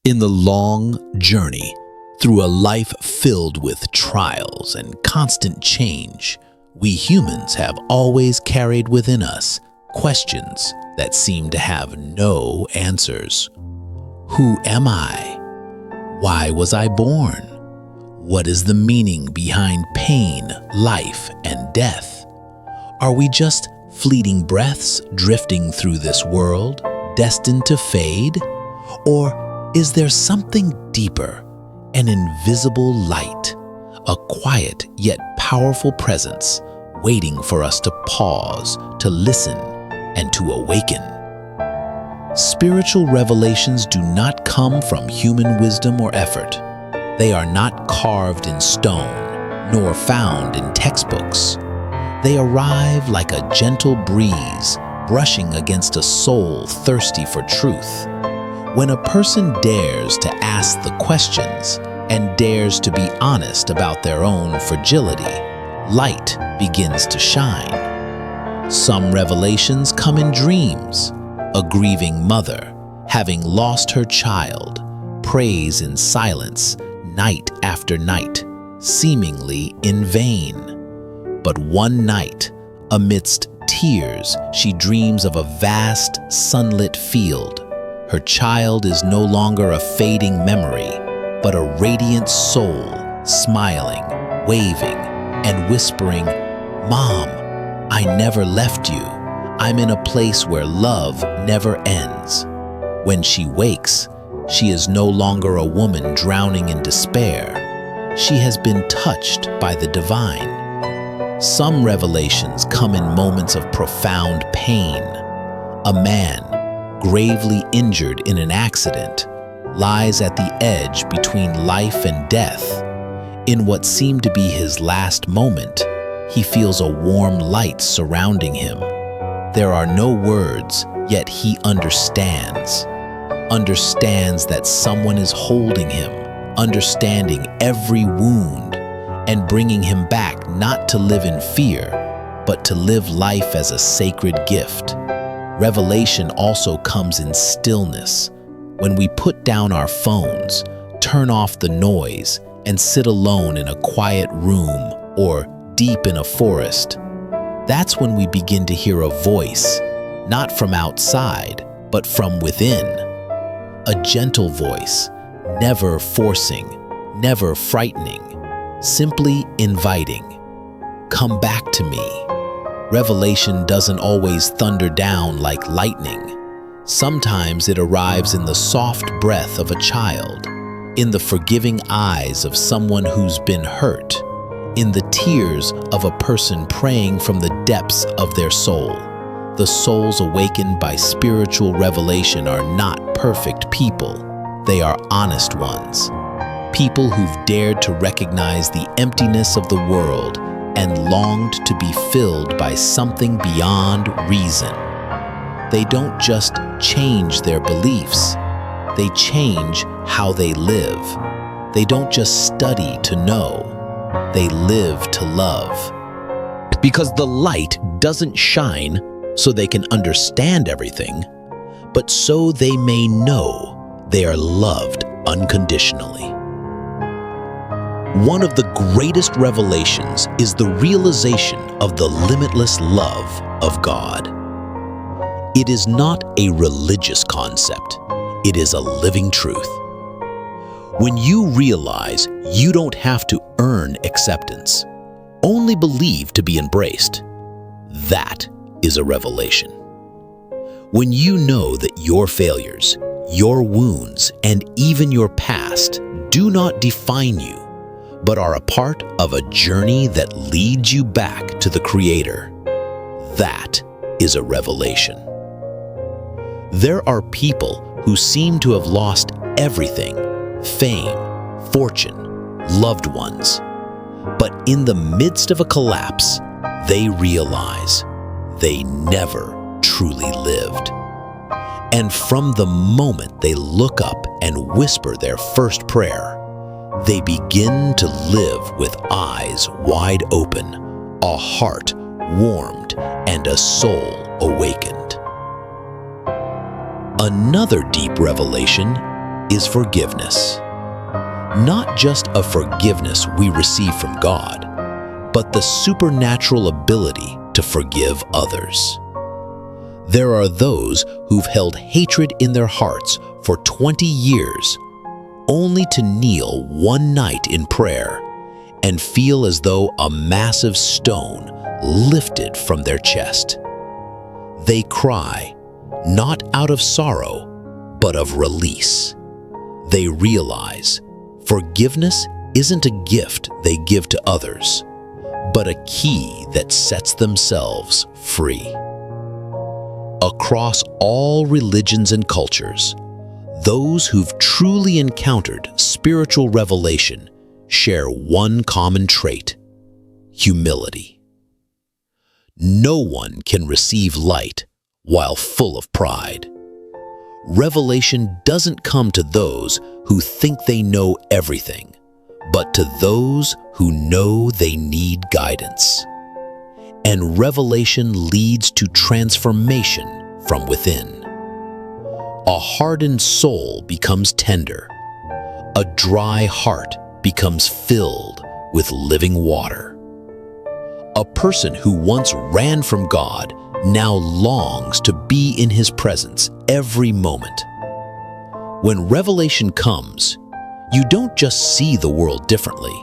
In the long journey through a life filled with trials and constant change, we humans have always carried within us questions that seem to have no answers. Who am I? Why was I born? What is the meaning behind pain, life, and death? Are we just fleeting breaths drifting through this world, destined to fade? Or is there something deeper, an invisible light, a quiet yet powerful presence waiting for us to pause, to listen, and to awaken? Spiritual revelations do not come from human wisdom or effort. They are not carved in stone, nor found in textbooks. They arrive like a gentle breeze brushing against a soul thirsty for truth. When a person dares to ask the questions and dares to be honest about their own fragility, light begins to shine. Some revelations come in dreams. A grieving mother, having lost her child, prays in silence night after night, seemingly in vain. But one night, amidst tears, she dreams of a vast sunlit field. Her child is no longer a fading memory, but a radiant soul, smiling, waving, and whispering, "Mom, I never left you. I'm in a place where love never ends." When she wakes, she is no longer a woman drowning in despair. She has been touched by the divine. Some revelations come in moments of profound pain. A man, gravely injured in an accident, lies at the edge between life and death. In what seemed to be his last moment, he feels a warm light surrounding him. There are no words, yet he understands. Understands that someone is holding him, understanding every wound, and bringing him back not to live in fear, but to live life as a sacred gift. Revelation also comes in stillness. When we put down our phones, turn off the noise, and sit alone in a quiet room or deep in a forest, that's when we begin to hear a voice, not from outside, but from within. A gentle voice, never forcing, never frightening, simply inviting. Come back to me. Revelation doesn't always thunder down like lightning. Sometimes it arrives in the soft breath of a child, in the forgiving eyes of someone who's been hurt, in the tears of a person praying from the depths of their soul. The souls awakened by spiritual revelation are not perfect people. They are honest ones. People who've dared to recognize the emptiness of the world and longed to be filled by something beyond reason. They don't just change their beliefs, they change how they live. They don't just study to know, they live to love. Because the light doesn't shine so they can understand everything, but so they may know they are loved unconditionally. One of the greatest revelations is the realization of the limitless love of God. It is not a religious concept, it is a living truth. When you realize you don't have to earn acceptance, only believe to be embraced, that is a revelation. When you know that your failures, your wounds, and even your past do not define you, but are a part of a journey that leads you back to the Creator, that is a revelation. There are people who seem to have lost everything, fame, fortune, loved ones. But in the midst of a collapse, they realize they never truly lived. And from the moment they look up and whisper their first prayer, they begin to live with eyes wide open, a heart warmed, and a soul awakened. Another deep revelation is forgiveness. Not just a forgiveness we receive from God, but the supernatural ability to forgive others. There are those who've held hatred in their hearts for 20 years, only to kneel one night in prayer and feel as though a massive stone lifted from their chest. They cry, not out of sorrow, but of release. They realize forgiveness isn't a gift they give to others, but a key that sets themselves free. Across all religions and cultures, those who've truly encountered spiritual revelation share one common trait: humility. No one can receive light while full of pride. Revelation doesn't come to those who think they know everything, but to those who know they need guidance. And revelation leads to transformation from within. A hardened soul becomes tender. A dry heart becomes filled with living water. A person who once ran from God now longs to be in His presence every moment. When revelation comes, you don't just see the world differently.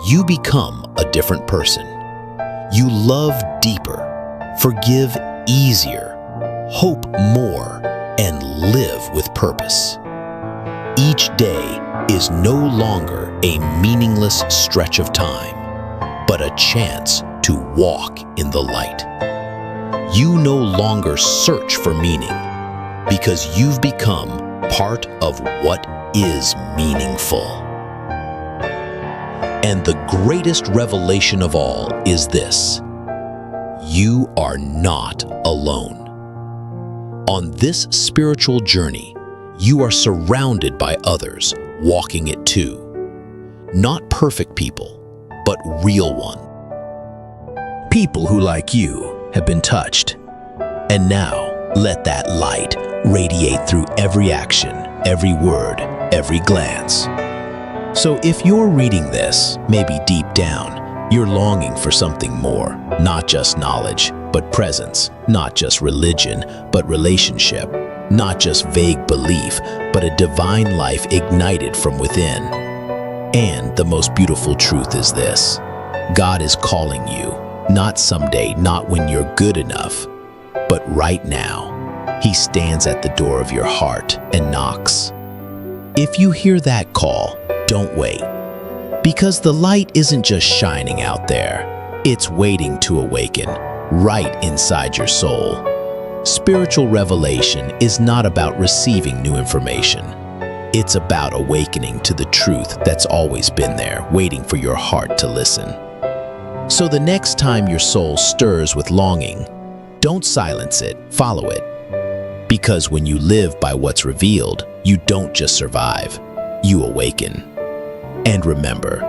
You become a different person. You love deeper, forgive easier, hope more, and live with purpose. Each day is no longer a meaningless stretch of time, but a chance to walk in the light. You no longer search for meaning because you've become part of what is meaningful. And the greatest revelation of all is this: you are not alone. On this spiritual journey, you are surrounded by others walking it too. Not perfect people, but real ones. People who, like you, have been touched. And now, let that light radiate through every action, every word, every glance. So if you're reading this, maybe deep down, you're longing for something more, not just knowledge, but presence, not just religion, but relationship, not just vague belief, but a divine life ignited from within. And the most beautiful truth is this: God is calling you, not someday, not when you're good enough, but right now. He stands at the door of your heart and knocks. If you hear that call, don't wait, because the light isn't just shining out there, it's waiting to awaken right inside your soul. Spiritual revelation is not about receiving new information. It's about awakening to the truth that's always been there, waiting for your heart to listen. So the next time your soul stirs with longing, don't silence it, follow it. Because when you live by what's revealed, you don't just survive, you awaken. And remember,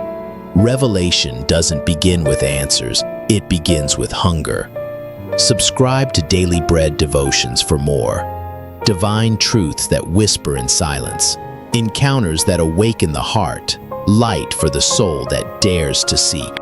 revelation doesn't begin with answers, it begins with hunger. Subscribe to Daily Bread Devotions for more. Divine truths that whisper in silence, encounters that awaken the heart, light for the soul that dares to seek.